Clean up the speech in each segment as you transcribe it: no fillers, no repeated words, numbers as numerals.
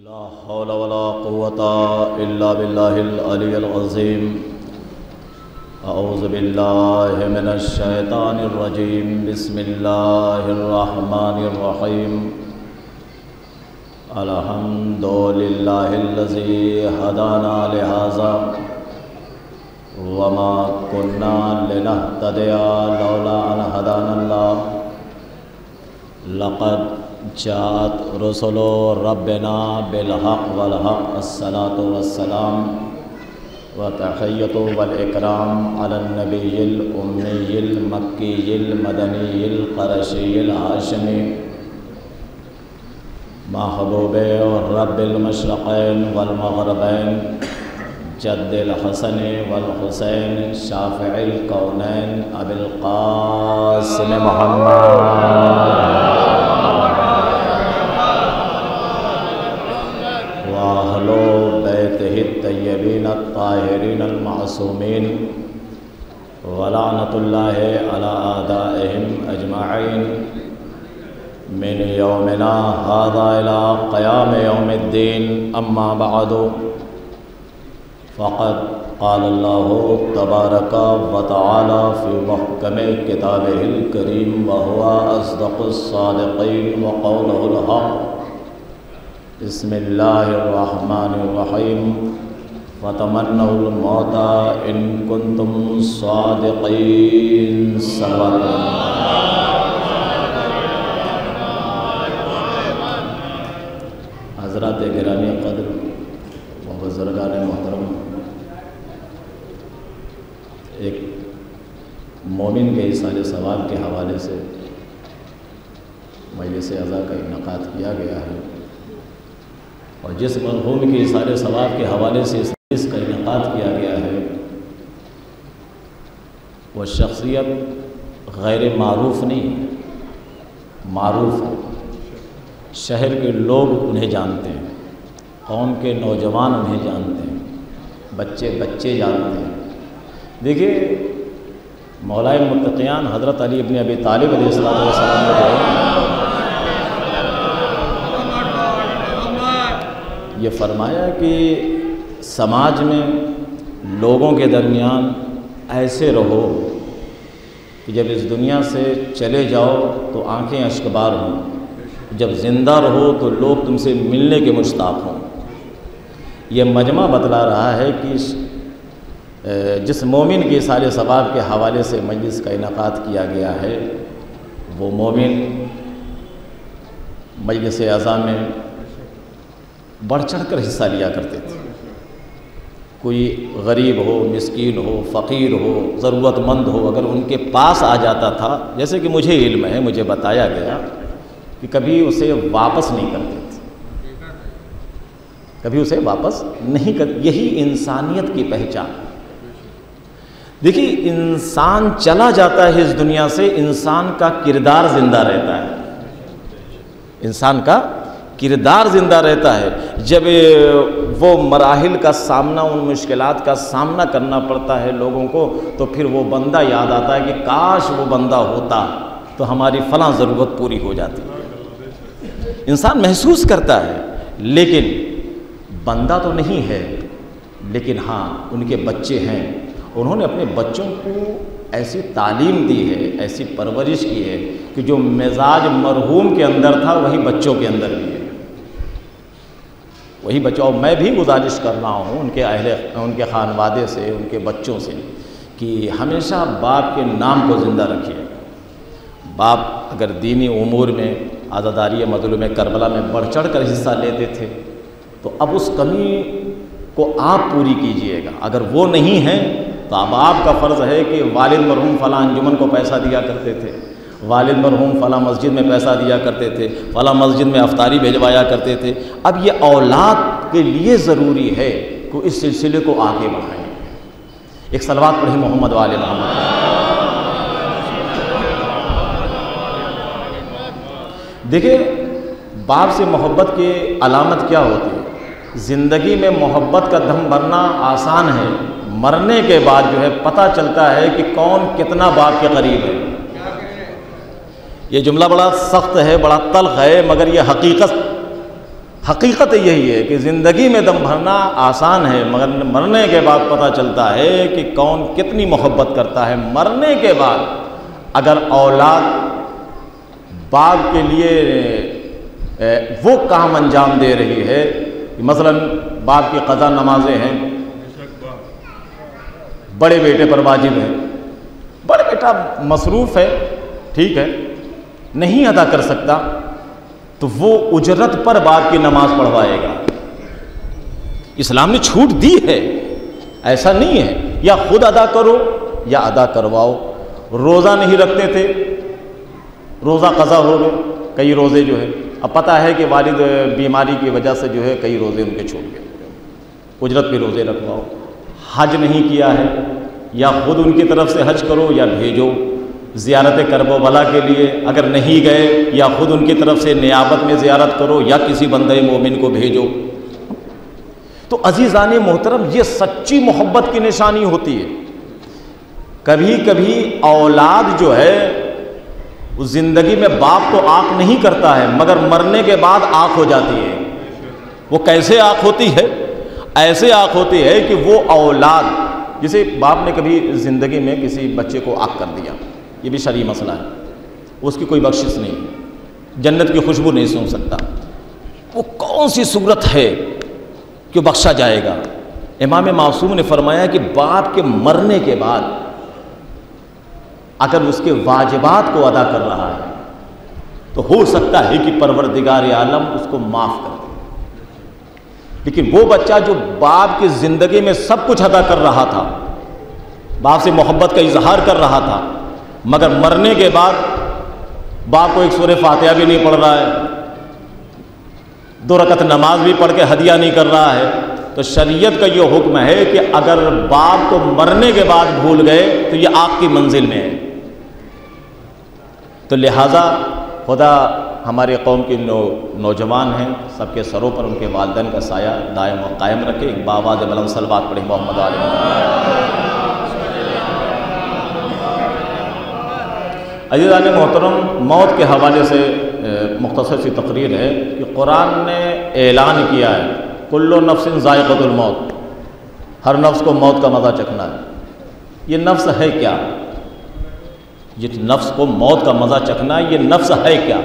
لا حول ولا قوة إلا بالله العلي العظيم. أعوذ بالله من الشيطان الرجيم. بسم الله الرحمن الرحيم. الحمد لله الذي هدانا لهذا وما كنا لنهتدي لولا أن هدانا الله. لقد جاءت رسل ربنا بالحق والحق. الصلاة والسلام وتحية والإكرام على النبي الأمي المكي المدني القرشي الهاشمي محبوب رب المشرقين والمغربين جد الحسن والحسين شافع الكونين أبي القاسم محمد وأهل بيته الطيبين الطاهرين المعصومين ولعنة الله على أعدائهم أجمعين من يومنا هذا إلى قيام يوم الدين. أما بعد، فقد قال الله تبارك وتعالى في محكم كتابه الكريم وهو أصدق الصادقين وقوله الحق. بسم الله الرحمن الرحيم. فتمنوا الموت إن كنتم صادقين. حضرات گرامی قدر و بزرگان محترم، ایک مومن کے ایصال ثواب کے حوالے سے مجلس عزا کا انعقاد کیا گیا ہے، اور جس مرحوم کے ایصال ثواب کے حوالے سے اس مجلس کا انعقاد کیا گیا ہے وہ شخصیت غیر معروف نہیں، معروف ہے. شہر کے لوگ انہیں جانتے ہیں، قوم کے نوجوان انہیں جانتے ہیں، بچے جانتے ہیں. دیکھیے مولائے متقیان حضرت علی ابن ابی طالب علیہ السلام نے یہ فرمایا کہ سماج میں لوگوں کے درمیان ایسے رہو کہ جب اس دنیا سے چلے جاؤ تو آنکھیں اشکبار ہوں، جب زندہ رہو تو لوگ تم سے ملنے کے مشتاق ہوں. یہ مجمع بتلا رہا ہے کہ جس مومن کے ایصال ثواب کے حوالے سے مجلس کا انعقاد کیا گیا ہے وہ مومن مجلس عزا میں بڑھ چڑھ کر حصہ لیا کرتے تھے. کوئی غریب ہو، مسکین ہو، فقیر ہو، ضرورت مند ہو، اگر ان کے پاس آ جاتا تھا، جیسے کہ مجھے علم ہے، مجھے بتایا گیا کہ کبھی اسے واپس نہیں کرتے تھے، کبھی اسے واپس نہیں کرتے. یہی انسانیت کی پہچان. دیکھیے انسان چلا جاتا ہے اس دنیا سے، انسان کا کردار زندہ رہتا ہے، انسان کا کردار زندہ رہتا ہے. جب وہ مراحل کا سامنا، ان مشکلات کا سامنا کرنا پڑتا ہے لوگوں کو، تو پھر وہ بندہ یاد آتا ہے کہ کاش وہ بندہ ہوتا تو ہماری فلاں ضرورت پوری ہو جاتی. انسان محسوس کرتا ہے، لیکن بندہ تو نہیں ہے. لیکن ہاں ان کے بچے ہیں، انہوں نے اپنے بچوں کو ایسی تعلیم دی ہے، ایسی پرورش کی ہے کہ جو مزاج مرحوم کے اندر تھا وہی بچوں کے اندر بھی ہے، وہی بچوں. میں بھی گزارش کر رہا ہوں ان کے خانوادے سے، ان کے بچوں سے کہ ہمیشہ باپ کے نام کو زندہ رکھیے. باپ اگر دینی امور میں عزاداری مظلوم کربلا میں بڑھ چڑھ کر حصہ لیتے تھے تو اب اس کمی کو آپ پوری کیجئے گا. اگر وہ نہیں ہیں تو اب آپ کا فرض ہے کہ والد مرحوم فلاں انجمن کو پیسہ دیا کرتے تھے، والد مرحوم فلاں مسجد میں پیسہ دیا کرتے تھے، فلاں مسجد میں افطاری بھیجوایا کرتے تھے. اب یہ اولاد کے لیے ضروری ہے کہ اس سلسلے کو آگے بڑھائیں. ایک صلوات پڑھیں محمد وآل محمد. دیکھیں باپ سے محبت کی علامت کیا ہوتی ہے؟ زندگی میں محبت کا دم بھرنا آسان ہے، مرنے کے بعد جو ہے پتہ چلتا ہے کہ کون کتنا باپ کے قریب ہے. یہ جملہ بڑا سخت ہے، بڑا تلخ ہے، مگر یہ حقیقت حقیقت یہی ہے کہ زندگی میں دم بھرنا آسان ہے، مگر مرنے کے بعد پتہ چلتا ہے کہ کون کتنی محبت کرتا ہے۔ مرنے کے بعد اگر اولاد باپ کے لیے وہ کام انجام دے رہی ہے، مثلا باپ کی قضا نمازیں ہیں، بڑے بیٹے پر واجب ہے، بڑا بیٹا مصروف ہے، ٹھیک ہے، نہیں ادا کر سکتا، تو وہ اجرت پر باپ کی نماز پڑھوائے گا۔ اسلام نے چھوٹ دی ہے، ایسا نہیں ہے یا خود ادا کرو یا ادا کرواؤ۔ روزہ نہیں رکھتے تھے، روزہ قضا ہو گئے، کئی روزے جو ہے، اب پتہ ہے کہ والد بیماری کی وجہ سے جو ہے کئی روزے ان کے چھوٹ گئے، اجرت پہ روزے رکھواؤ۔ حج نہیں کیا ہے، یا خود ان کی طرف سے حج کرو یا بھیجو زیارت کرب و بلا کے لیے، اگر نہیں گئے یا خود ان کی طرف سے نیابت میں زیارت کرو یا کسی بندے مومن کو بھیجو۔ تو عزیزان محترم، یہ سچی محبت کی نشانی ہوتی ہے۔ کبھی کبھی اولاد جو ہے اس زندگی میں باپ کو آنکھ نہیں کرتا ہے، مگر مرنے کے بعد آنکھ ہو جاتی ہے۔ وہ کیسے آنکھ ہوتی ہے؟ ایسے آنکھ ہوتی ہے کہ وہ اولاد، جسے باپ نے کبھی زندگی میں کسی بچے کو آنکھ کر دیا، یہ بھی شرعی مسئلہ ہے، اس کی کوئی بخشش نہیں، جنت کی خوشبو نہیں سونگھ سکتا، وہ کون سی صورت ہے کہ بخشا جائے گا؟ امام معصوم نے فرمایا کہ باپ کے مرنے کے بعد اگر اس کے واجبات کو ادا کر رہا ہے تو ہو سکتا ہے کہ پروردگار عالم اس کو معاف کر دے۔ لیکن وہ بچہ جو باپ کی زندگی میں سب کچھ ادا کر رہا تھا، باپ سے محبت کا اظہار کر رہا تھا، مگر مرنے کے بعد باپ کو ایک سورہ فاتحہ بھی نہیں پڑھ رہا ہے، 2 رکعت نماز بھی پڑھ کے ہدیہ نہیں کر رہا ہے، تو شریعت کا یہ حکم ہے کہ اگر باپ کو مرنے کے بعد بھول گئے تو یہ آگ کی منزل میں ہے۔ تو لہٰذا خدا ہمارے قوم کے نوجوان ہیں، سب کے سروں پر ان کے والدین کا سایہ دائم و قائم رکھے۔ ایک باواز بلند صلوات پڑھیں محمد علیہ وسلم۔ عزیزان محترم، موت کے حوالے سے مختصر سی تقریر ہے کہ قرآن نے اعلان کیا ہے کل نفس ذائقۃ الموت، ہر نفس کو موت کا مزہ چکھنا ہے۔ یہ نفس ہے کیا؟ یہ نفس کو موت کا مزہ چکھنا ہے، یہ نفس ہے کیا؟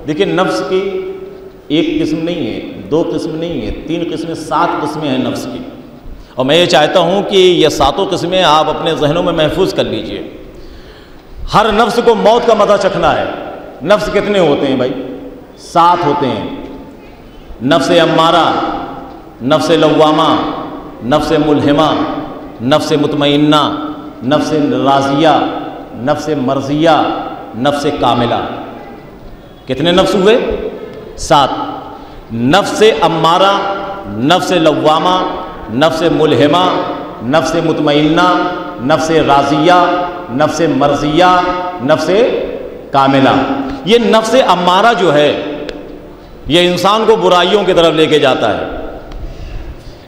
دیکھیں، نفس کی ایک قسم نہیں ہے، 2 قسم نہیں ہے، 3 قسمیں، 7 قسمیں ہیں نفس کی، اور میں یہ چاہتا ہوں کہ یہ 7 قسمیں آپ اپنے ذہنوں میں محفوظ کر لیجئے۔ ہر نفس کو موت کا مزہ چکھنا ہے۔ نفس کتنے ہوتے ہیں بھائی؟ 7 ہوتے ہیں۔ نفس امارہ، نفس لوامہ، نفس ملہمہ، نفس مطمئنہ، نفس راضیہ، نفس مرضیہ، نفس کاملہ۔ کتنے نفس ہوئے؟ 7۔ نفس امارہ، نفس لوامہ، نفس ملہمہ، نفس مطمئنہ، نفس راضیہ، نفس مرضیہ، نفس کاملہ۔ یہ نفس امارہ جو ہے یہ انسان کو برائیوں کی طرف لے کے جاتا ہے۔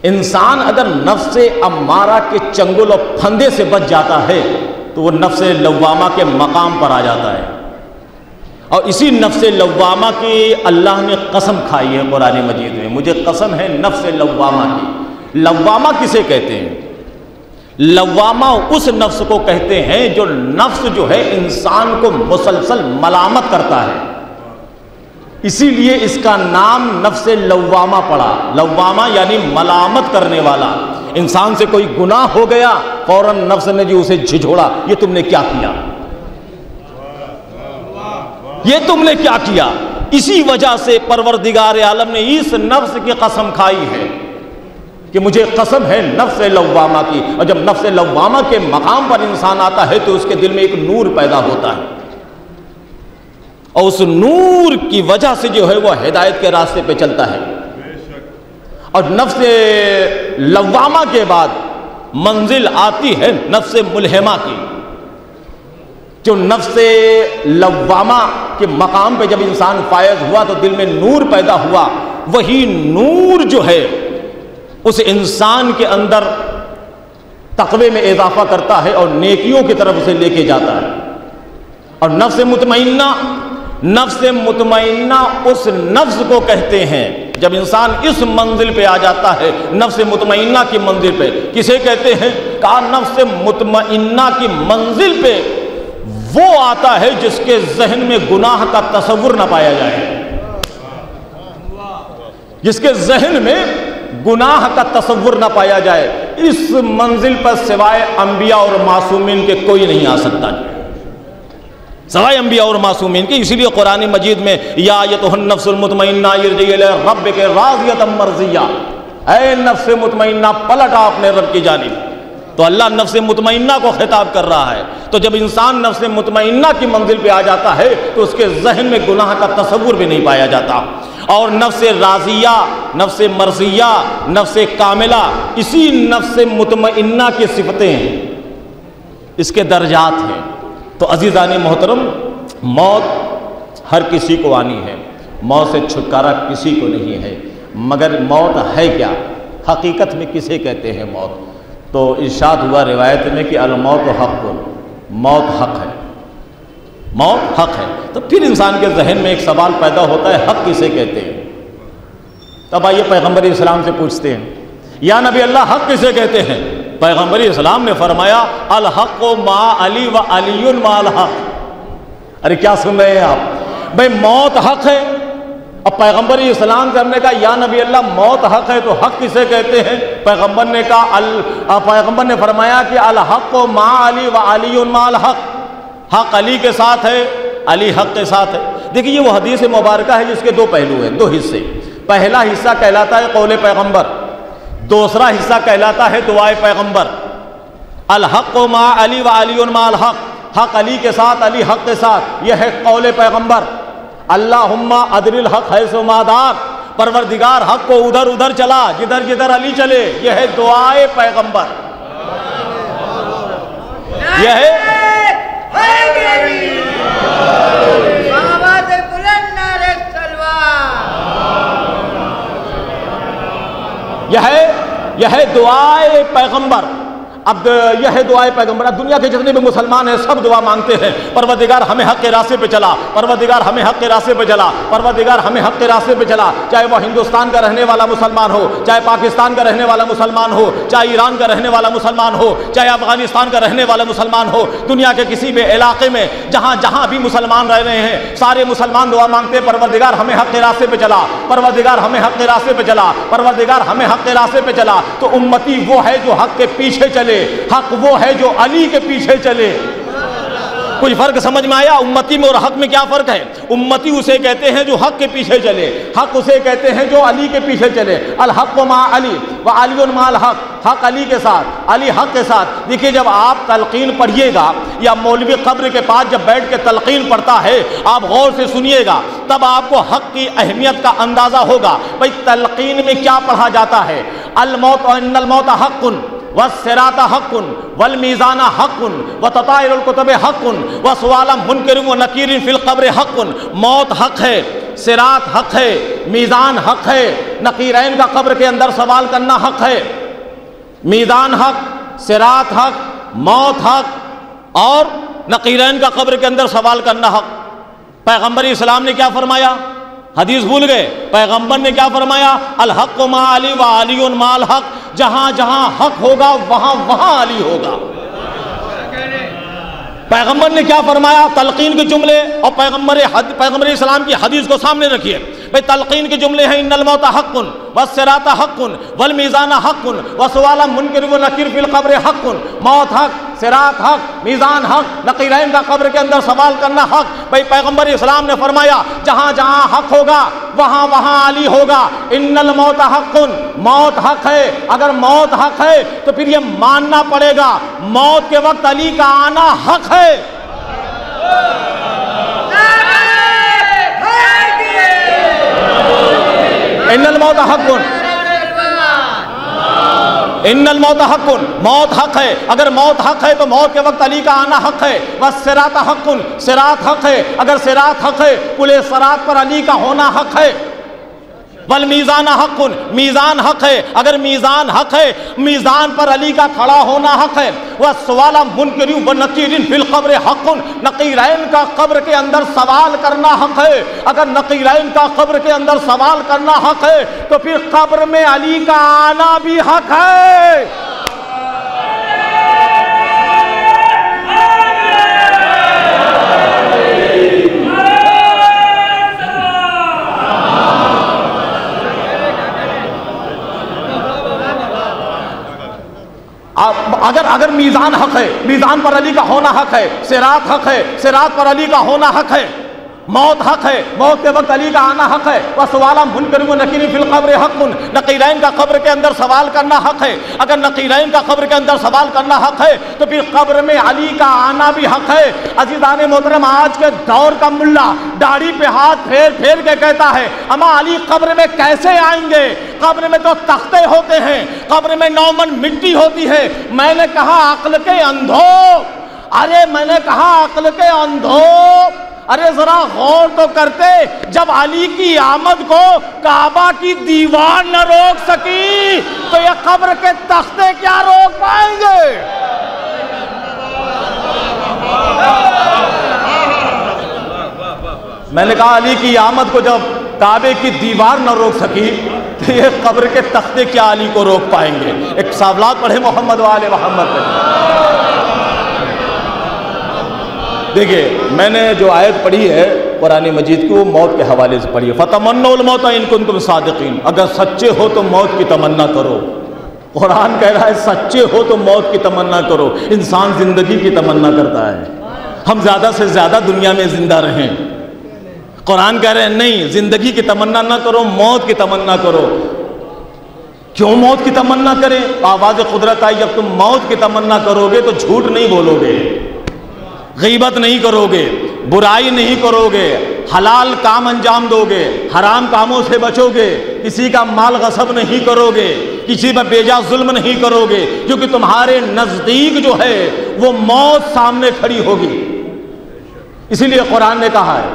انسان اگر نفس امارہ کے چنگل اور پھندے سے بچ جاتا ہے تو وہ نفس لوامہ کے مقام پر آ جاتا ہے، اور اسی نفس لوامہ کی اللہ نے قسم کھائی ہے قرآن مجید میں، مجھے قسم ہے نفس لوامہ کی۔ لوامہ کسے کہتے ہیں؟ لوامہ اس نفس کو کہتے ہیں جو نفس جو ہے انسان کو مسلسل ملامت کرتا ہے، اسی لیے اس کا نام نفس لوامہ پڑا۔ لوامہ یعنی ملامت کرنے والا۔ انسان سے کوئی گناہ ہو گیا، فوراً نفس نے جو اسے جھجھوڑا، یہ تم نے کیا کیا، یہ تم نے کیا کیا۔ اسی وجہ سے پروردگار عالم نے اس نفس کی قسم کھائی ہے کہ مجھے قسم ہے نفس لوامہ کی۔ اور جب نفس لوامہ کے مقام پر انسان آتا ہے تو اس کے دل میں ایک نور پیدا ہوتا ہے، اور اس نور کی وجہ سے جو ہے وہ ہدایت کے راستے پہ چلتا ہے۔ اور نفس لوامہ کے بعد منزل آتی ہے نفس ملہمہ کی۔ جو نفس لوامہ کے مقام پہ جب انسان فائز ہوا تو دل میں نور پیدا ہوا، وہی نور جو ہے اس انسان کے اندر تقوی میں اضافہ کرتا ہے اور نیکیوں کی طرف اسے لے کے جاتا ہے۔ اور نفس مطمئنہ، نفس مطمئنہ اس نفس کو کہتے ہیں جب انسان اس منزل پہ آ جاتا ہے، نفس مطمئنہ کی منزل پہ، کسے کہتے ہیں؟ کہا نفس مطمئنہ کی منزل پہ وہ آتا ہے جس کے ذہن میں گناہ کا تصور نہ پایا جائے، جس کے ذہن میں گناہ کا تصور نہ پایا جائے۔ اس منزل پر سوائے انبیاء اور معصومین کے کوئی نہیں آ سکتا، سوائے انبیاء اور معصومین کے۔ اسی لیے قرآن مجید میں یا ایتھا النفس المطمئنہ ارجعی الی ربک راضیۃ مرضیہ، اے نفس مطمئنہ پلٹ آ اپنے رب کی جانب۔ تو اللہ نفس مطمئنہ کو خطاب کر رہا ہے۔ تو جب انسان نفس مطمئنہ کی منزل پہ آ جاتا ہے تو اس کے ذہن میں گناہ کا تصور بھی نہیں پایا جاتا۔ اور نفس راضیہ، نفس مرضیہ، نفس کاملہ، اسی نفس مطمئنہ کی صفتیں ہیں، اس کے درجات ہیں۔ تو عزیزان محترم، موت ہر کسی کو آنی ہے، موت سے چھٹکارا کسی کو نہیں ہے، مگر موت ہے کیا؟ حقیقت میں کسے کہتے ہیں موت؟ تو ارشاد ہوا روایت میں کہ الموت حق، موت حق ہے، موت حق ہے۔ تو پھر انسان کے ذہن میں ایک سوال پیدا ہوتا ہے، حق کسے کہتے ہیں؟ تب آئیے پیغمبر اسلام سے پوچھتے ہیں، یا نبی اللہ حق کسے کہتے ہیں؟ پیغمبر اسلام نے فرمایا الحق ما علی و علی ما الحق۔ ارے کیا سن رہے ہیں آپ؟ بھئی موت حق ہے۔ اب پیغمبر اسلام سے ہم نے کہا یا نبی اللہ موت حق ہے تو حق کسے کہتے ہیں؟ پیغمبر نے کہا پیغمبر نے فرمایا کہ الحق ما علی و علی ما الحق، حق علی کے ساتھ ہے، علی حق کے ساتھ ہے۔ دیکھیے یہ وہ حدیث مبارکہ ہے جس کے دو پہلو ہیں، دو حصے۔ پہلا حصہ کہلاتا ہے قول پیغمبر، دوسرا حصہ کہلاتا ہے دعائے پیغمبر۔ الحق ما علی و علی ما الحق، حق علی کے ساتھ، علی حق کے ساتھ، یہ ہے قول پیغمبر۔ اللہم ادر الحق حیث ما دار، پروردگار حق کو ادھر ادھر چلا جدھر جدھر علی چلے، یہ ہے دعائے پیغمبر۔ یہ ہے یہ ہے دعائے پیغمبر۔ اب یہ ہے دعائے پیغمبر۔ اب دنیا کے جتنے بھی مسلمان ہیں سب دعا مانگتے ہیں، پروردگار ہمیں حق کے راستے پہ چلا، پروردگار ہمیں حق کے راستے پہ چلا، پروردگار ہمیں حق کے راستے پہ چلا۔ چاہے وہ ہندوستان کا رہنے والا مسلمان ہو، چاہے پاکستان کا رہنے والا مسلمان ہو، چاہے ایران کا رہنے والا مسلمان ہو، چاہے افغانستان کا رہنے والا مسلمان ہو، دنیا کے کسی بھی علاقے میں جہاں جہاں بھی مسلمان رہ رہے ہیں، سارے مسلمان دعا مانگتے ہیں پروردگار ہمیں حق کے راستے پہ چلا، پروردگار ہمیں حق کے راستے پہ چلا، پروردگار ہمیں حق کے راستے پہ چلا۔ تو امتی وہ ہے جو حق کے پیچھے چلے، حق وہ ہے جو علی کے پیچھے چلے۔ کوئی فرق سمجھ میں آیا؟ امتی میں اور حق میں کیا فرق ہے؟ امتی اسے کہتے ہیں جو حق کے پیچھے چلے، حق اسے کہتے ہیں جو علی کے پیچھے چلے۔ الحق ما علی و علی ما الحق، حق علی کے ساتھ، علی حق کے ساتھ۔ دیکھیے جب آپ تلقین پڑھیے گا یا مولوی قبر کے پاس جب بیٹھ کے تلقین پڑھتا ہے، آپ غور سے سنیے گا، تب آپ کو حق کی اہمیت کا اندازہ ہوگا۔ بھئی تلقین میں کیا پڑھا جاتا ہے؟ الموت ان الموت حق والصراط حق والمیزان حق وتطائر الکتب حق وسؤال منکر ونکیر فی القبر حق۔ موت حق ہے، صراط حق ہے، میزان حق ہے، نقیرین کا قبر کے اندر سوال کرنا حق ہے۔ میزان حق، صراط حق، موت حق اور نقیرین کا قبر کے اندر سوال کرنا حق۔ پیغمبر اسلام نے کیا فرمایا؟ حدیث بھول گئے؟ پیغمبر نے کیا فرمایا؟ الحق ما علی و علی ما الحق، جہاں جہاں حق ہوگا وہاں وہاں علی ہوگا۔ پیغمبر نے کیا فرمایا؟ تلقین کے جملے اور پیغمبر اسلام کی حدیث کو سامنے رکھیے۔ بھئی تلقین کے جملے ہیں ان الموت حق والصراط حق والمیزان حق وسؤال منکر ونکیر فی القبر حق۔ موت حق، صراط حق، میزان حق، نقیرین کا قبر کے اندر سوال کرنا حق۔ بھئی پیغمبر اسلام نے فرمایا جہاں جہاں حق ہوگا وہاں وہاں علی ہوگا۔ ان الموت حق، موت حق ہے۔ اگر موت حق ہے تو پھر یہ ماننا پڑے گا موت کے وقت علی کا آنا حق ہے۔ ان الموت حق، ان الموت حق، موت حق ہے۔ اگر موت حق ہے تو موت کے وقت علی کا آنا حق ہے۔ والصراط حق، صراط حق ہے۔ اگر صراط حق ہے پل صراط پر علی کا ہونا حق ہے۔ والمیزان حق، میزان حق ہے، اگر میزان حق ہے میزان پر علی کا کھڑا ہونا حق ہے۔ والسؤال منکر ونکیر فی القبر حق، نقیرین کا قبر کے اندر سوال کرنا حق ہے۔ اگر نقیرین کا قبر کے اندر سوال کرنا حق ہے تو پھر قبر میں علی کا آنا بھی حق ہے۔ اگر میزان حق ہے، میزان پر علی کا ہونا حق ہے، صراط حق ہے، صراط پر علی کا ہونا حق ہے، موت حق ہے، موت کے وقت علی کا آنا حق ہے، وسؤال منکر ونکیر فی القبر حق، نقیرین کا قبر کے اندر سوال کرنا حق ہے۔ اگر نقیرین کا قبر کے اندر سوال کرنا حق ہے تو پھر قبر میں علی کا آنا بھی حق ہے۔ عزیزان محترم، آج کے دور کا ملا داڑھی پہ ہاتھ پھیر پھیر کے کہتا ہے اما علی قبر میں کیسے آئیں گے؟ قبر میں تو تختے ہوتے ہیں، قبر میں 9 من مٹی ہوتی ہے۔ میں نے کہا عقل کے اندھو، ارے میں نے کہا عقل کے اندھو، ارے ذرا غور تو کرتے، جب علی کی آمد کو کعبہ کی دیوار نہ روک سکی تو یہ قبر کے تختے کیا روک پائیں گے؟ میں نے کہا علی کی آمد کو جب کعبے کی دیوار نہ روک سکی تو یہ قبر کے تختے کیا علی کو روک پائیں گے؟ ایک صلوات پڑھے محمد و آل محمد پہ۔ دیکھیے میں نے جو آیت پڑھی ہے قرآن مجید کی وہ موت کے حوالے سے پڑھی ہے، فَتَمَنَّوُا الْمَوْتَ إِن كُنتُمْ صَادِقِينَ، اگر سچے ہو تو موت کی تمنا کرو۔ قرآن کہہ رہا ہے سچے ہو تو موت کی تمنا کرو۔ انسان زندگی کی تمنا کرتا ہے، ہم زیادہ سے زیادہ دنیا میں زندہ رہیں۔ قرآن کہہ رہے ہیں نہیں، زندگی کی تمنا نہ کرو، موت کی تمنا کرو۔ کیوں موت کی تمنا کریں؟ آواز قدرت آئی، جب تم موت کی تمنا کرو گے تو جھوٹ نہیں بولو گے، غیبت نہیں کرو گے، برائی نہیں کرو گے، حلال کام انجام دو گے، حرام کاموں سے بچو گے، کسی کا مال غصب نہیں کرو گے، کسی پر بے جا ظلم نہیں کرو گے، کیونکہ تمہارے نزدیک جو ہے وہ موت سامنے کھڑی ہوگی۔ اسی لیے قرآن نے کہا ہے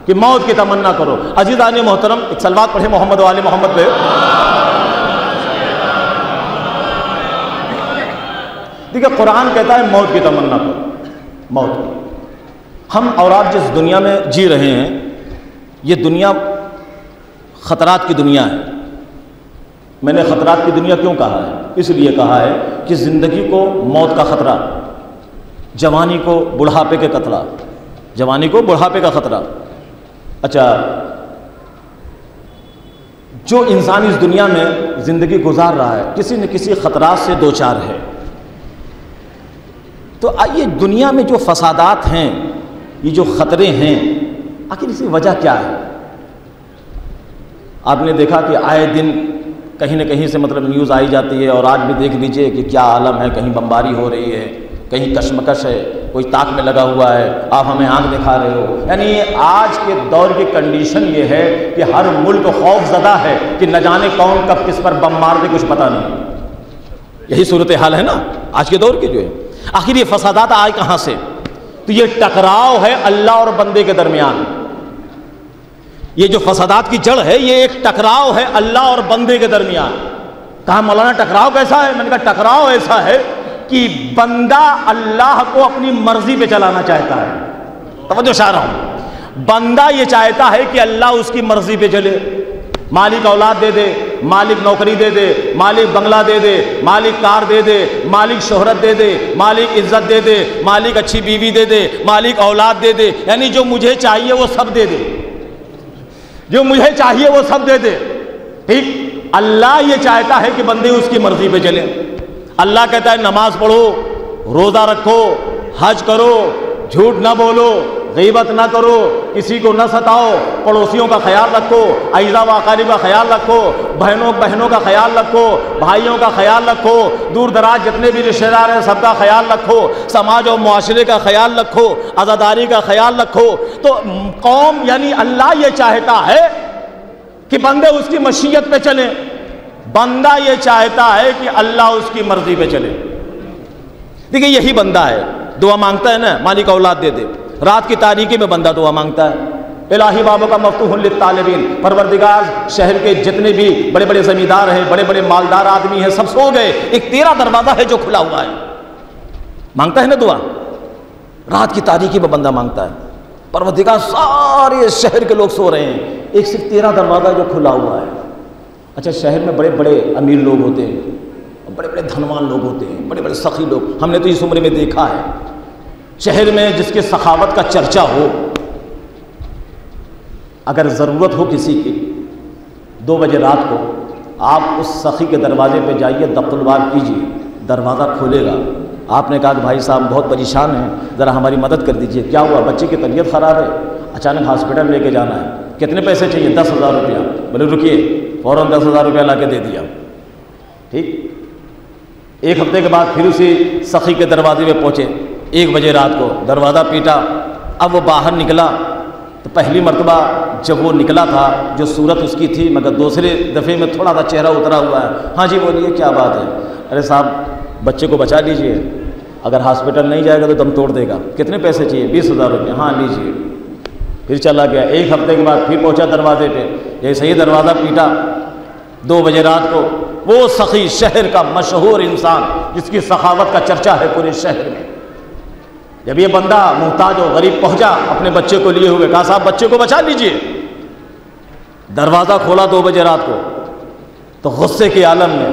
کہ موت کی تمنا کرو۔ عزیزان محترم، ایک صلوات پڑھے محمد و آل محمد پہ۔ دیکھیں قرآن کہتا ہے موت کی تمنا کرو، موت۔ ہم اور آپ جس دنیا میں جی رہے ہیں یہ دنیا خطرات کی دنیا ہے۔ میں نے خطرات کی دنیا کیوں کہا ہے؟ اس لیے کہا ہے کہ زندگی کو موت کا خطرہ، جوانی کو بڑھاپے کے خطرہ، جوانی کو بڑھاپے کا خطرہ۔ اچھا، جو انسان اس دنیا میں زندگی گزار رہا ہے کسی نہ کسی خطرات سے دوچار ہے۔ تو آئیے دنیا میں جو فسادات ہیں، یہ جو خطرے ہیں، آخر اس کی وجہ کیا ہے؟ آپ نے دیکھا کہ آئے دن کہیں نہ کہیں سے مطلب نیوز آئی جاتی ہے، اور آج بھی دیکھ لیجئے کہ کیا عالم ہے، کہیں بمباری ہو رہی ہے، کہیں کشمکش ہے، کوئی طاق میں لگا ہوا ہے، آپ ہمیں آنکھ دکھا رہے ہو۔ یعنی آج کے دور کی کنڈیشن یہ ہے کہ ہر ملک خوف زدہ ہے کہ نہ جانے کون کب کس پر بم مار دے، کچھ پتہ نہیں۔ یہی صورتحال ہے نا آج کے دور کی جو ہے۔ آخر یہ فسادات آئے کہاں سے؟ تو یہ ٹکراؤ ہے اللہ اور بندے کے درمیان۔ یہ جو فسادات کی جڑ ہے یہ ایک ٹکراؤ ہے اللہ اور بندے کے درمیان۔ کہا مولانا ٹکراؤ کیسا ہے؟ میں نے کہا ٹکراؤ ایسا ہے کہ بندہ اللہ کو اپنی مرضی پہ چلانا چاہتا ہے۔ توجہ چاہ رہا ہوں، بندہ یہ چاہتا ہے کہ اللہ اس کی مرضی پہ چلے، مالک اولاد دے دے، مالک نوکری دے دے، مالک بنگلہ دے دے، مالک کار دے دے، مالک شہرت دے دے، مالک عزت دے دے، مالک اچھی بیوی دے دے، مالک اولاد دے دے، یعنی جو مجھے چاہیے وہ سب دے دے، جو مجھے چاہیے وہ سب دے دے۔ ٹھیک، اللہ یہ چاہتا ہے کہ بندے اس کی مرضی پہ چلیں۔ اللہ کہتا ہے نماز پڑھو، روزہ رکھو، حج کرو، جھوٹ نہ بولو، غیبت نہ کرو، کسی کو نہ ستاؤ، پڑوسیوں کا خیال رکھو، اعزا و اقارب کا خیال رکھو، بہنوں کا خیال رکھو، بھائیوں کا خیال رکھو، دور دراز جتنے بھی رشتہ دار ہیں سب کا خیال رکھو، سماج اور معاشرے کا خیال رکھو، عزاداری کا خیال رکھو۔ تو قوم یعنی اللہ یہ چاہتا ہے کہ بندے اس کی مشیت پہ چلیں، بندہ یہ چاہتا ہے کہ اللہ اس کی مرضی پہ چلے۔ دیکھیں یہی بندہ ہے، دعا مانگتا ہے نا، مالک اولاد دے دے، رات کی تاریکی میں بندہ دعا مانگتا ہے، الہی بابوں کا مفتوح للطالبین، پروردگار شہر کے جتنے بھی بڑے بڑے زمیندار ہیں، بڑے بڑے مالدار آدمی ہیں، سب سو گئے، ایک تیرا دروازہ ہے جو کھلا ہوا ہے۔ مانگتا ہے نا دعا، رات کی تاریکی میں بندہ مانگتا ہے، پروردگار سارے شہر کے لوگ سو رہے ہیں، ایک صرف تیرا دروازہ جو کھلا ہوا ہے۔ اچھا شہر میں بڑے بڑے امیر لوگ ہوتے ہیں، بڑے بڑے دھنوان لوگ ہوتے ہیں، بڑے بڑے سخی لوگ، ہم نے تو اس عمر میں دیکھا ہے شہر میں جس کے سخاوت کا چرچا ہو، اگر ضرورت ہو کسی کی 2 بجے رات کو، آپ اس سخی کے دروازے پہ جائیے، دق الباب کیجیے، دروازہ کھولے گا۔ آپ نے کہا کہ بھائی صاحب بہت پریشان ہیں، ذرا ہماری مدد کر دیجیے، کیا ہوا؟ بچے کی طبیعت خراب ہے، اچانک ہاسپٹل لے کے جانا ہے، کتنے پیسے چاہیے؟ 10,000 روپیہ۔ بولے رکیے، فوراً 10,000 روپیہ لا کے دے دیا۔ ٹھیک، 1 ہفتے کے بعد پھر اسی سخی کے دروازے پہ پہنچے، 1 بجے رات کو دروازہ پیٹا۔ اب وہ باہر نکلا تو پہلی مرتبہ جب وہ نکلا تھا جو صورت اس کی تھی، مگر دوسرے دفعے میں تھوڑا سا چہرہ اترا ہوا ہے۔ ہاں جی بولیے کیا بات ہے؟ ارے صاحب بچے کو بچا لیجئے، اگر ہاسپٹل نہیں جائے گا تو دم توڑ دے گا، کتنے پیسے چاہیے؟ 20,000 روپئے۔ ہاں لیجئے۔ پھر چلا گیا، 1 ہفتے کے بعد پھر پہنچا دروازے پہ، جیسے ہی دروازہ پیٹا 2 بجے رات کو، وہ سخی شہر کا مشہور انسان جس کی سخاوت کا چرچا ہے پورے شہر میں، جب یہ بندہ محتاج و غریب پہنچا اپنے بچے کو لیے ہوئے، کہا صاحب بچے کو بچا لیجئے۔ دروازہ کھولا 2 بجے رات کو تو غصے کے عالم میں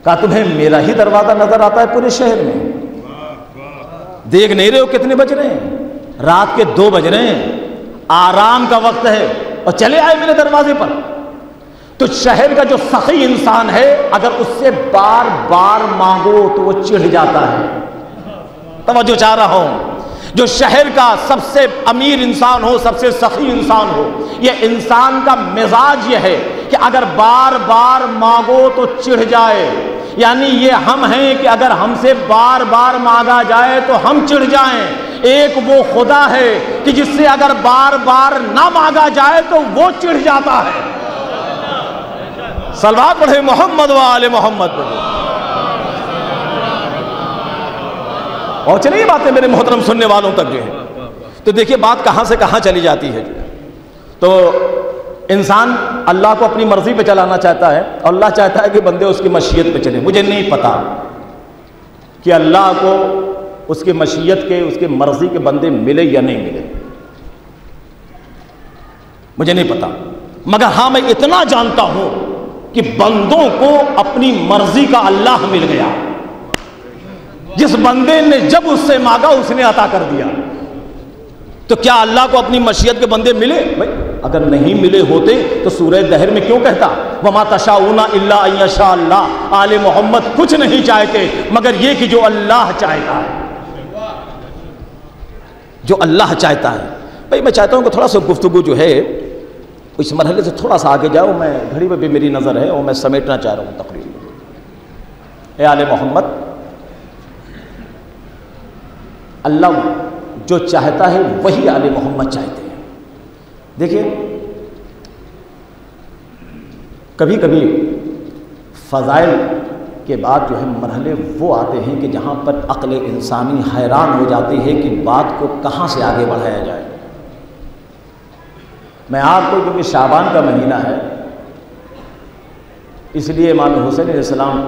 کہا تمہیں میرا ہی دروازہ نظر آتا ہے پورے شہر میں؟ دیکھ نہیں رہے ہو کتنے بج رہے ہیں؟ رات کے 2 بج رہے ہیں، آرام کا وقت ہے، اور چلے آئے میرے دروازے پر۔ تو شہر کا جو سخی انسان ہے اگر اس سے بار بار مانگو تو وہ چڑھ جاتا ہے۔ توجہ چاہ رہا ہوں، جو شہر کا سب سے امیر انسان ہو، سب سے سخی انسان ہو، یہ انسان کا مزاج یہ ہے کہ اگر بار بار مانگو تو چڑھ جائے، یعنی یہ ہم ہیں کہ اگر ہم سے بار بار مانگا جائے تو ہم چڑھ جائیں۔ ایک وہ خدا ہے کہ جس سے اگر بار بار نہ مانگا جائے تو وہ چڑھ جاتا ہے۔ صلوات پڑھے محمد و آل محمد پڑھے۔ اور چلیے یہ باتیں میرے محترم سننے والوں تک جو ہے، تو دیکھیے بات کہاں سے کہاں چلی جاتی ہے۔ تو انسان اللہ کو اپنی مرضی پہ چلانا چاہتا ہے، اور اللہ چاہتا ہے کہ بندے اس کی مشیت پہ چلیں۔ مجھے نہیں پتا کہ اللہ کو اس کی مشیت کے، اس کی مرضی کے بندے ملے یا نہیں ملے، مجھے نہیں پتا، مگر ہاں میں اتنا جانتا ہوں کہ بندوں کو اپنی مرضی کا اللہ مل گیا۔ جس بندے نے جب اس سے مانگا اس نے عطا کر دیا۔ تو کیا اللہ کو اپنی مشیت کے بندے ملے؟ بھائی اگر نہیں ملے ہوتے تو سورہ دہر میں کیوں کہتا وَمَا تَشَاءُونَ إِلَّا أَن يَشَاءَ اللَّهُ؟ آل محمد کچھ نہیں چاہتے مگر یہ کہ جو اللہ چاہتا ہے، جو اللہ چاہتا ہے۔ بھائی میں چاہتا ہوں کہ تھوڑا سا گفتگو جو ہے اس مرحلے سے تھوڑا سا آگے جاؤ، میں گھڑی پہ بھی میری نظر ہے اور میں سمیٹنا چاہ رہا ہوں تقریر۔ اے آل محمد، اللہ جو چاہتا ہے وہی آل محمد چاہتے ہیں۔ دیکھیے کبھی کبھی فضائل کے بعد جو ہے مرحلے وہ آتے ہیں کہ جہاں پر عقل انسانی حیران ہو جاتی ہے کہ بات کو کہاں سے آگے بڑھایا جائے۔ میں آپ کو کیونکہ شعبان کا مہینہ ہے اس لیے امام حسین علیہ السلام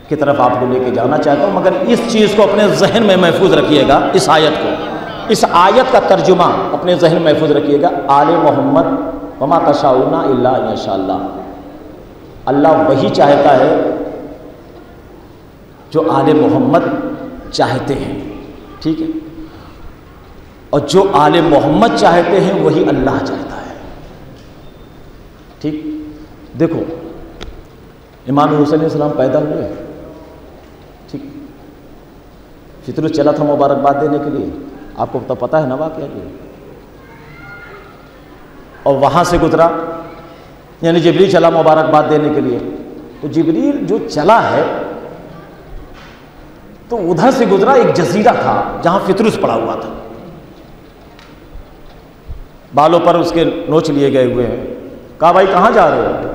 کی طرف آپ کو لے کے جانا چاہتا ہوں، مگر اس چیز کو اپنے ذہن میں محفوظ رکھیے گا، اس آیت کو، اس آیت کا ترجمہ اپنے ذہن میں محفوظ رکھیے گا۔ آل محمد وما تشاؤون الا ان شاء اللہ، اللہ وہی چاہتا ہے جو آل محمد چاہتے ہیں، ٹھیک ہے، اور جو آل محمد چاہتے ہیں وہی اللہ چاہتا ہے، ٹھیک۔ دیکھو امام حسین علیہ السلام پیدا ہوئے، ٹھیک، فطر چلا تھا مبارکباد دینے کے لیے، آپ کو تو پتہ ہے نا واقعہ یہ، اور وہاں سے گزرا، یعنی جبریل چلا مبارکباد دینے کے لیے، تو جبریل جو چلا ہے تو ادھر سے گزرا، ایک جزیرہ تھا جہاں فطرس پڑا ہوا تھا، بالوں پر اس کے نوچ لیے گئے ہوئے ہیں۔ کہا بھائی کہاں جا رہے ہو؟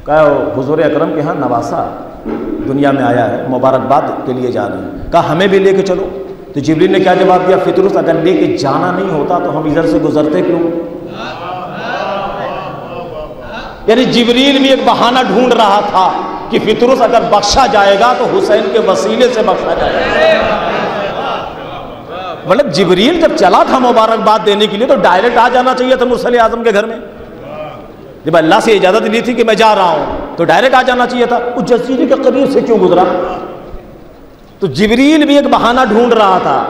کہا حضور اکرم کے ہاں نواسا دنیا میں آیا ہے، مبارکباد کے لیے جا رہے ہیں۔ کہا ہمیں بھی لے کے چلو۔ تو تو جبریل نے کیا جواب دیا؟ فطرس اگر لے کے جانا نہیں ہوتا تو ہم ادھر سے گزرتے کیوں؟ یعنی جبریل بھی ایک بہانہ ڈھونڈ رہا تھا کہ فطرس اگر بخشا جائے گا تو حسین کے وسیلے سے بخشا جائے گا۔ مطلب جبریل جب چلا تھا مبارکباد دینے کے لیے تو ڈائریکٹ آ جانا چاہیے تھا مرسل اعظم کے گھر میں۔ جب اللہ سے اجازت لی تھی کہ میں جا رہا ہوں تو ڈائریکٹ آ جانا چاہیے تھا، اس جزیرے کے قریب سے کیوں گزرا؟ تو جبریل بھی ایک بہانہ ڈھونڈ رہا تھا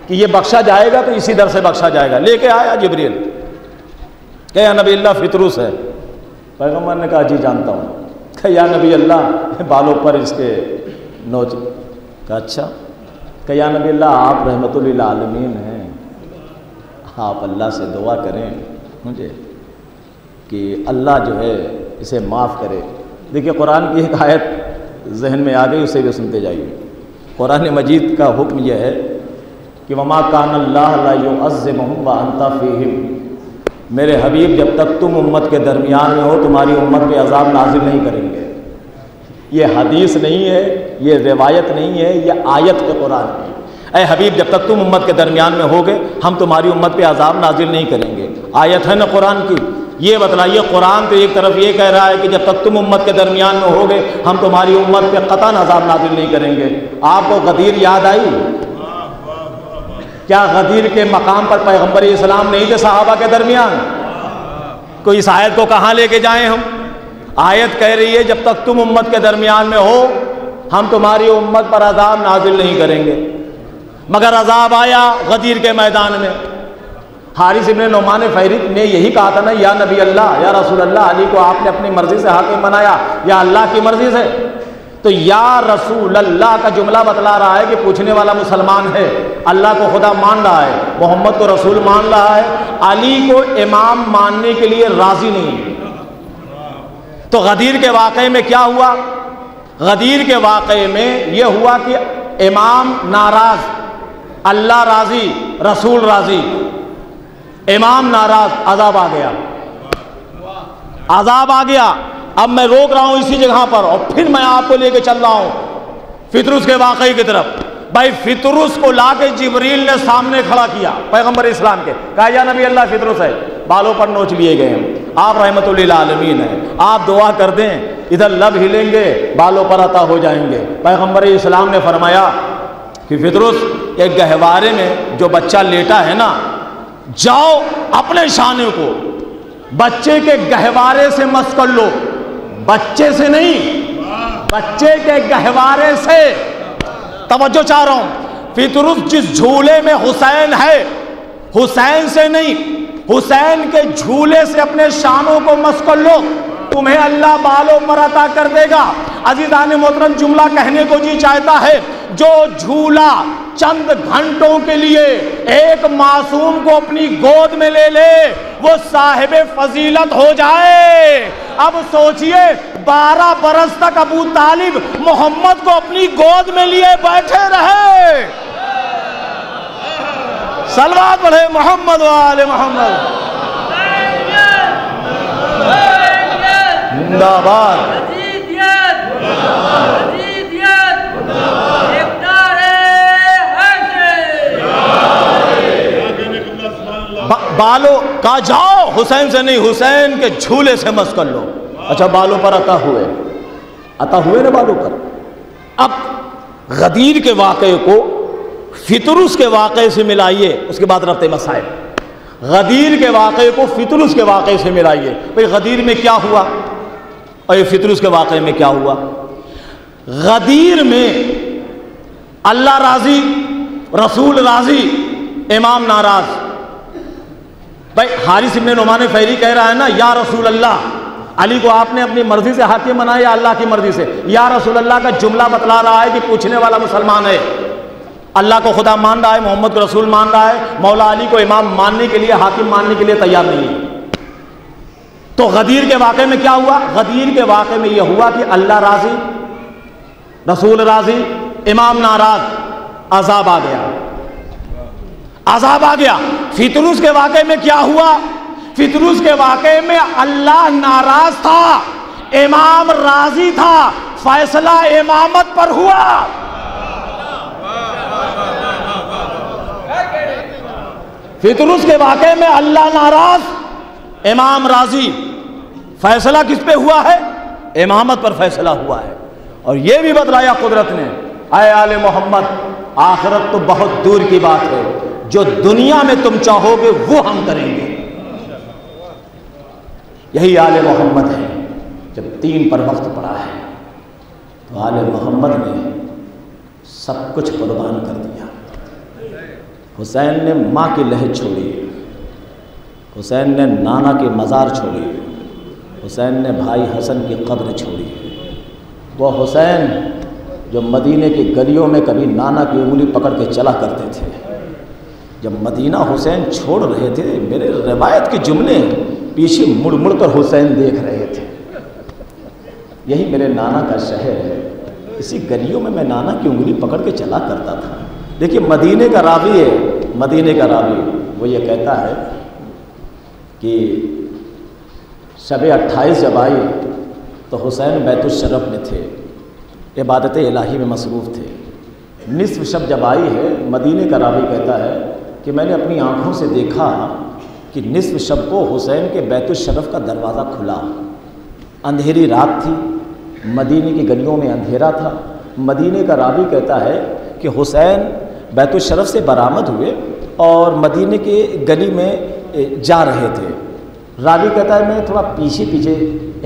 کہ یہ بخشا جائے گا تو اسی در سے بخشا جائے گا۔ لے کے آیا جبریل کہ یا نبی اللہ فطرس ہے۔ پیغمبر نے کہا جی جانتا ہوں۔ کہ یا نبی اللہ بالوں پر اس کے نوچ۔ کہا اچھا۔ کہ یا نبی اللہ آپ رحمت للعالمین ہیں، آپ اللہ سے دعا کریں مجھے کہ اللہ جو ہے اسے معاف کرے۔ دیکھیے قرآن کی ایک آیت ذہن میں آ گئی، اسے بھی سنتے جائیے۔ قرآن مجید کا حکم یہ ہے کہ وما کان اللہ لا یعذبہم وانت فیہم، میرے حبیب جب تک تم امت کے درمیان میں ہو تمہاری امت پہ عذاب نازل نہیں کریں گے۔ یہ حدیث نہیں ہے، یہ روایت نہیں ہے، یہ آیت ہے قرآن کی۔ اے حبیب جب تک تم امت کے درمیان میں ہوگے ہم تمہاری امت پہ عذاب نازل نہیں کریں گے۔ آیت ہے نا قرآن کی۔ یہ بتلائیے قرآن تو ایک طرف یہ کہہ رہا ہے کہ جب تک تم امت کے درمیان میں ہوگے ہم تمہاری امت پہ قطعاً عذاب نازل نہیں کریں گے۔ آپ کو غدیر یاد آئی؟ کیا غدیر کے مقام پر پیغمبر اسلام نہیں تھے صحابہ کے درمیان؟ کوئی اس آیت کو کہاں لے کے جائیں ہم؟ آیت کہہ رہی ہے جب تک تم امت کے درمیان میں ہو ہم تمہاری امت پر عذاب نازل نہیں کریں گے، مگر عذاب آیا غدیر کے میدان میں۔ حارث ابن نعمان فہری نے یہی کہا تھا نا یا نبی اللہ یا رسول اللہ، علی کو آپ نے اپنی مرضی سے حاکم بنایا یا اللہ کی مرضی سے؟ تو یا رسول اللہ کا جملہ بتلا رہا ہے کہ پوچھنے والا مسلمان ہے، اللہ کو خدا مان رہا ہے، محمد کو رسول مان رہا ہے، علی کو امام ماننے کے لیے راضی نہیں۔ تو غدیر کے واقعے میں کیا ہوا؟ غدیر کے واقعے میں یہ ہوا کہ امام ناراض، اللہ راضی، رسول راضی، امام ناراض، عذاب آ گیا، عذاب آ گیا۔ اب میں روک رہا ہوں اسی جگہ پر اور پھر میں آپ کو لے کے چل رہا ہوں فطرس کے واقعے کی طرف۔ بھائی فطرس کو لا کے جبریل نے سامنے کھڑا کیا پیغمبر اسلام کے، کہا یا نبی اللہ فطرس ہے، بالوں پر نوچ لیے گئے ہیں، آپ رحمت للعالمین ہیں، آپ دعا کر دیں، ادھر لب ہلیں گے بالوں پر عطا ہو جائیں گے۔ پیغمبر اسلام نے فرمایا کہ فطرس ایک گہوارے میں جو بچہ لیٹا ہے نا، جاؤ اپنے شانے کو بچے کے گہوارے سے مس کر لو، بچے سے نہیں، بچے کے گہوارے سے۔ توجہ چاہ رہا ہوں، فطرس جس جھولے میں حسین ہے، حسین سے نہیں، حسین کے جھولے سے اپنے شانوں کو مس کر لو، تمہیں اللہ بالوں پر عطا کر دے گا۔ عزیزان محترم جملہ کہنے کو جی چاہتا ہے، جو جھولا چند گھنٹوں کے لیے ایک معصوم کو اپنی گود میں لے لے وہ صاحب فضیلت ہو جائے۔ اب سوچئے 12 برس تک ابو طالب محمد کو اپنی گود میں لیے بیٹھے رہے۔ صلوات پڑھے محمد و آل محمد۔ زندہ باد۔ بالوں کہا جاؤ حسین سے نہیں، حسین کے جھولے سے مس کر لو۔ اچھا بالوں پر عطا ہوئے نا بالوں پر۔ اب غدیر کے واقعے کو فطرس کے واقعے سے ملائیے، اس کے بعد رفع مسائل۔ غدیر کے واقعے کو فطرس کے واقعے سے ملائیے۔ بھئی غدیر میں کیا ہوا اور یہ فطرس کے واقعے میں کیا ہوا؟ غدیر میں اللہ راضی، رسول راضی، امام ناراض۔ بھائی حارث ابن نعمان فہری کہہ رہا ہے نا یا رسول اللہ، علی کو آپ نے اپنی مرضی سے حاکم بنایا یا اللہ کی مرضی سے؟ یا رسول اللہ کا جملہ بتلا رہا ہے کہ پوچھنے والا مسلمان ہے، اللہ کو خدا مان رہا ہے، محمد کو رسول مان رہا ہے، مولا علی کو امام ماننے کے لیے، حاکم ماننے کے لیے تیار نہیں ہے۔ تو غدیر کے واقعے میں کیا ہوا؟ غدیر کے واقعے میں یہ ہوا کہ اللہ راضی، رسول راضی، امام ناراض، عذاب آ گیا، عذاب آ گیا۔ فطرس کے واقعے میں کیا ہوا؟ فطرس کے واقعے میں اللہ ناراض تھا، امام راضی تھا، فیصلہ امامت پر ہوا۔ فطرس کے واقعے میں اللہ ناراض، امام راضی، فیصلہ کس پہ ہوا ہے؟ امامت پر فیصلہ ہوا ہے۔ اور یہ بھی بتلایا قدرت نے، اے آل محمد آخرت تو بہت دور کی بات ہے، جو دنیا میں تم چاہو گے وہ ہم کریں گے۔ یہی آل محمد ہے۔ جب 3 پر وقت پڑا ہے تو آل محمد نے سب کچھ قربان کر دیا۔ حسین نے ماں کی لہد چھوڑی، حسین نے نانا کی مزار چھوڑی، حسین نے بھائی حسن کی قبر چھوڑی۔ وہ حسین جو مدینے کی گلیوں میں کبھی نانا کی انگلی پکڑ کے چلا کرتے تھے، جب مدینہ حسین چھوڑ رہے تھے، میرے روایت کے جملے پیچھے مڑ مڑ کر حسین دیکھ رہے تھے۔ یہی میرے نانا کا شہر ہے، اسی گلیوں میں میں نانا کی انگلی پکڑ کے چلا کرتا تھا۔ دیکھیے مدینے کا راوی ہے، مدینے کا راوی وہ یہ کہتا ہے کہ شب 28 جب آئی تو حسین بیت الشرف میں تھے، عبادت الہی میں مصروف تھے۔ نصف شب جب آئی ہے، مدینے کا راوی کہتا ہے کہ میں نے اپنی آنکھوں سے دیکھا کہ نصف شب کو حسین کے بیت الشرف کا دروازہ کھلا، اندھیری رات تھی، مدینے کی گلیوں میں اندھیرا تھا۔ مدینے کا راوی کہتا ہے کہ حسین بیت الشرف سے برآمد ہوئے اور مدینے کے گلی میں جا رہے تھے۔ راوی کہتا ہے میں تھوڑا پیچھے پیچھے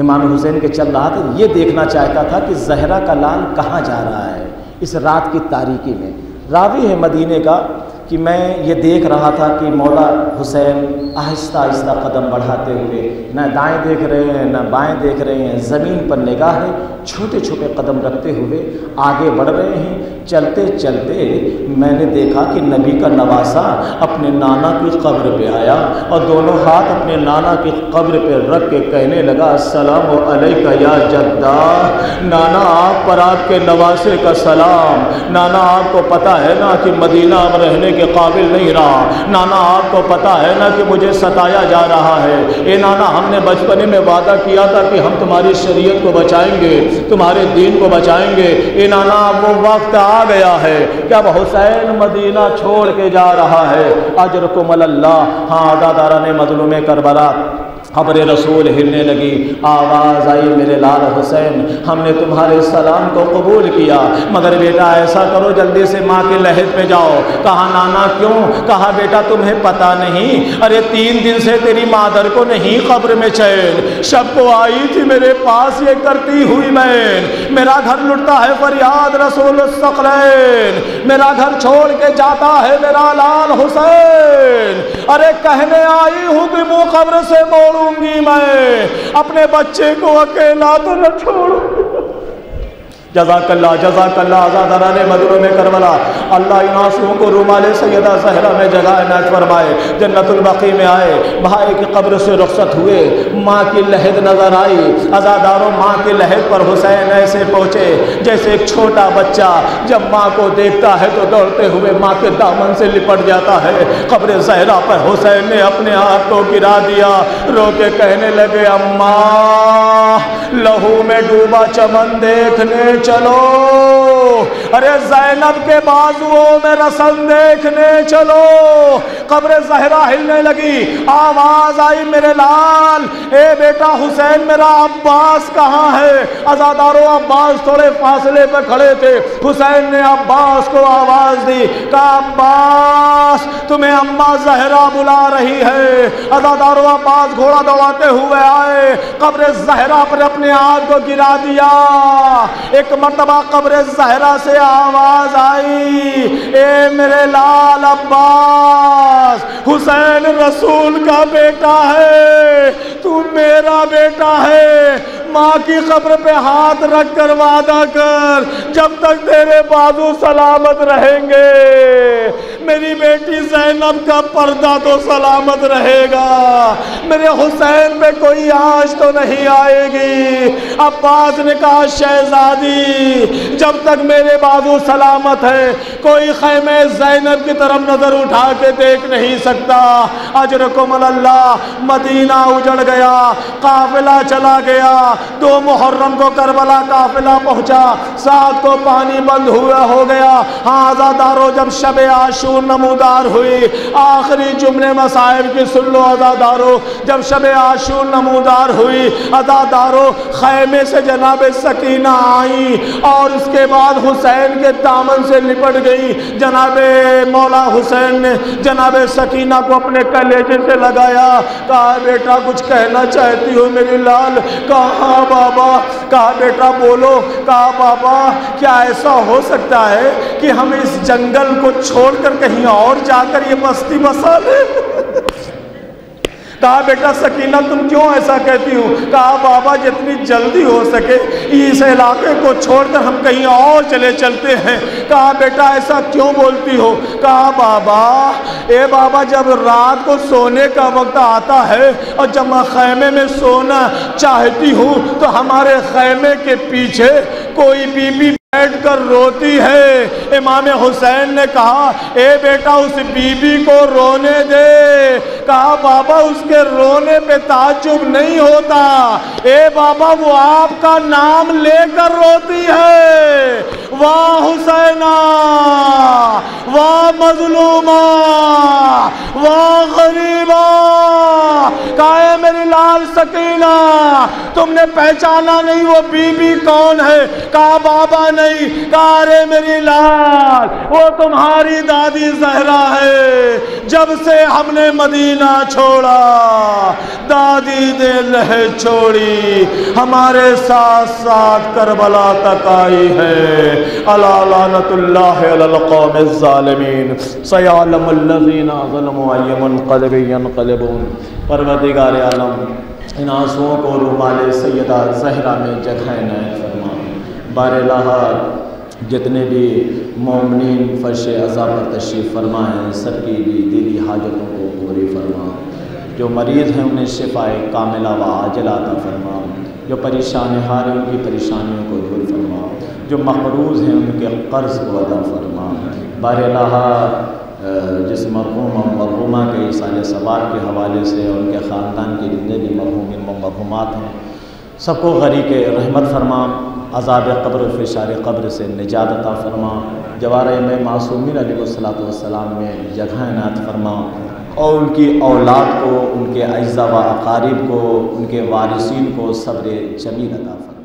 امام حسین کے چل رہا تھا، یہ دیکھنا چاہتا تھا کہ زہرا کا لال کہاں جا رہا ہے اس رات کی تاریکی میں۔ راوی ہے مدینے کا کہ میں یہ دیکھ رہا تھا کہ مولا حسین آہستہ آہستہ قدم بڑھاتے ہوئے نہ دائیں دیکھ رہے ہیں نہ بائیں دیکھ رہے ہیں، زمین پر نگاہیں چھوٹے چھوٹے قدم رکھتے ہوئے آگے بڑھ رہے ہیں۔ چلتے چلتے میں نے دیکھا کہ نبی کا نواسا اپنے نانا کی قبر پہ آیا اور دونوں ہاتھ اپنے نانا کی قبر پہ رکھ کے کہنے لگا السلام علیکہ یا جدہ، نانا آپ پر آپ کے نواسے کا سلام۔ نانا آپ کو پتہ ہے نا کہ مدینہ اب رہنے کے قابل نہیں رہا، نانا آپ کو پتہ ہے نا کہ مجھے ستایا جا رہا ہے۔ اے نانا ہم نے بچپنے میں وعدہ کیا تھا کہ ہم تمہاری شریعت کو بچائیں گے، تمہارے دین کو بچائیں گے۔ اے نانا وہ وقت آ گیا ہے کہ اب حسین مدینہ چھوڑ کے جا رہا ہے، اجرکم اللہ۔ ہاں عزاداران مظلوم کربلا، قبر رسول ہلنے لگی، آواز آئی میرے لال حسین ہم نے تمہارے سلام کو قبول کیا، مگر بیٹا ایسا کرو جلدی سے ماں کے لحد پہ جاؤ۔ کہا نانا کیوں؟ کہا بیٹا تمہیں پتہ نہیں، ارے 3 دن سے تیری مادر کو نہیں قبر میں چین، شب کو آئی تھی میرے پاس یہ کرتی ہوئی مین، میرا گھر لٹتا ہے فریاد رسول الثقلین، میرا گھر چھوڑ کے جاتا ہے میرا لال حسین، ارے کہنے آئی ہوں کہ منہ قبر سے موڑوں گی میں، اپنے بچے کو اکیلا تو نہ چھوڑوں۔ جزاک اللہ آزاداران مظلوم کربلا، اللہ ان آنسوؤں کو رومال سیدہ زہرا میں جگہ عنایت فرمائے۔ جنت البقیع میں آئے، بھائی کی قبر سے رخصت ہوئے، ماں کی لحد نظر آئی، عزاداروں ماں کی لحد پر حسین ایسے پہنچے جیسے ایک چھوٹا بچہ جب ماں کو دیکھتا ہے تو دوڑتے ہوئے ماں کے دامن سے لپٹ جاتا ہے۔ قبر زہرا پر حسین نے اپنے ہاتھ کو گرا دیا، رو کے کہنے لگے اماں لہو میں ڈوبا چمن دیکھنے چلو، ارے زینب کے بازوؤں میں رسم دیکھنے چلو۔ قبر زہرا ہلنے لگی، آواز آئی میرے لال، اے بیٹا حسین میرا عباس کہاں ہے؟ عزاداروں عباس تھوڑے فاصلے پہ کھڑے تھے، حسین نے عباس کو آواز دی، کہا عباس تمہیں اماں زہرا بلا رہی ہے۔ عزاداروں عباس گھوڑا دوڑاتے ہوئے آئے، قبر زہرا پر اپنے ہاتھ کو گرا دیا۔ ایک مرتبہ قبر زہرا سے آواز آئی، اے میرے لال عباس حسین رسول کا بیٹا ہے، تو میرا بیٹا ہے، ماں کی قبر پہ ہاتھ رکھ کر وعدہ کر جب تک تیرے بازو سلامت رہیں گے میری بیٹی زینب کا پردہ تو سلامت رہے گا، میرے حسین پہ کوئی آنچ تو نہیں آئے گی۔ عباس نے کہا شہزادی جب تک میرے بازو سلامت ہے کوئی خیمے زینب کی طرف نظر اٹھا کے دیکھ نہیں سکتا۔ اجرکم اللہ، مدینہ اجڑ گیا، قافلہ چلا گیا۔ 2 محرم کو کربلا قافلہ پہنچا، 7 کو پانی بند ہو گیا۔ ہاں عزادارو، جب شب عاشور نمودار ہوئی، آخری جملے مصائب کی سن لو عزادارو، جب شب عاشور نمودار ہوئی، عزادارو خیمے سے جناب سکینہ آئیں اور اس کے بعد حسین کے دامن سے لپٹ گئی۔ جناب مولا حسین نے جناب سکینہ کو اپنے کلیجے سے لگایا، کہا بیٹا کچھ کہنا چاہتی ہو میری لال؟ کہا بابا، کہا بیٹا بولو۔ کہا بابا کیا ایسا ہو سکتا ہے کہ ہم اس جنگل کو چھوڑ کر کہیں اور جا کر یہ بستی بسا لیں؟ کہا بیٹا سکینہ تم کیوں ایسا کہتی ہو؟ کہا بابا جتنی جلدی ہو سکے اس علاقے کو چھوڑ کر ہم کہیں اور چلتے ہیں۔ کہا بیٹا ایسا کیوں بولتی ہو؟ کہا بابا اے بابا جب رات کو سونے کا وقت آتا ہے اور جب میں خیمے میں سونا چاہتی ہوں تو ہمارے خیمے کے پیچھے کوئی بی بی بیٹھ کر روتی ہے۔ امام حسین نے کہا اے بیٹا اس بی بی کو رونے دے۔ کہا بابا اس کے رونے پہ تعجب نہیں ہوتا، اے بابا وہ آپ کا نام لے کر روتی ہے۔ واہ حسینہ، واہ مظلومہ، واہ غریبہ۔ کہا اے میری لال سکینہ تم نے پہچانا نہیں وہ بی بی کون ہے؟ کہا بابا نہیں۔ کہا ارے میری لال وہ تمہاری دادی زہرا ہے، جب سے ہم نے مدینہ چھوڑا دادی نے لہ چھوڑی، ہمارے ساتھ ساتھ کربلا تک آئی ہے۔ الا لعنت اللہ علی القوم الظالمین، سیعلم الذین ظلموا ای منقلب ینقلبون۔ پروردگار عالم ان آنسوؤں کو رومال سیدہ زہرا میں جگہ عنایت فرما۔ بار الہ جتنے بھی مومنین فرش عزا پر تشریف فرما ہیں سب کی بھی دلی حاجتوں کو پوری فرما۔ جو مریض ہیں انہیں شفاء کاملہ و عاجلہ عطا فرما، جو پریشان حال ہیں ان کی پریشانیوں کو دور فرما، جو مقروض ہیں ان کے قرض کو ادا فرما۔ بار الہ جس مرحوم و مرحومہ کے ایصال ثواب کے حوالے سے اور ان کے خاندان کے جتنے بھی مرحومین و مرحومات ہیں سب کو غریق رحمت فرما، عذاب قبر و فشار قبر سے نجات عطا فرما، جوارہ میں معصومین علیہ السلام میں جگہ عنایت فرما، اور ان کی اولاد کو، ان کے اعزاء و اقارب کو، ان کے وارثین کو صبر جمیل عطا فرما۔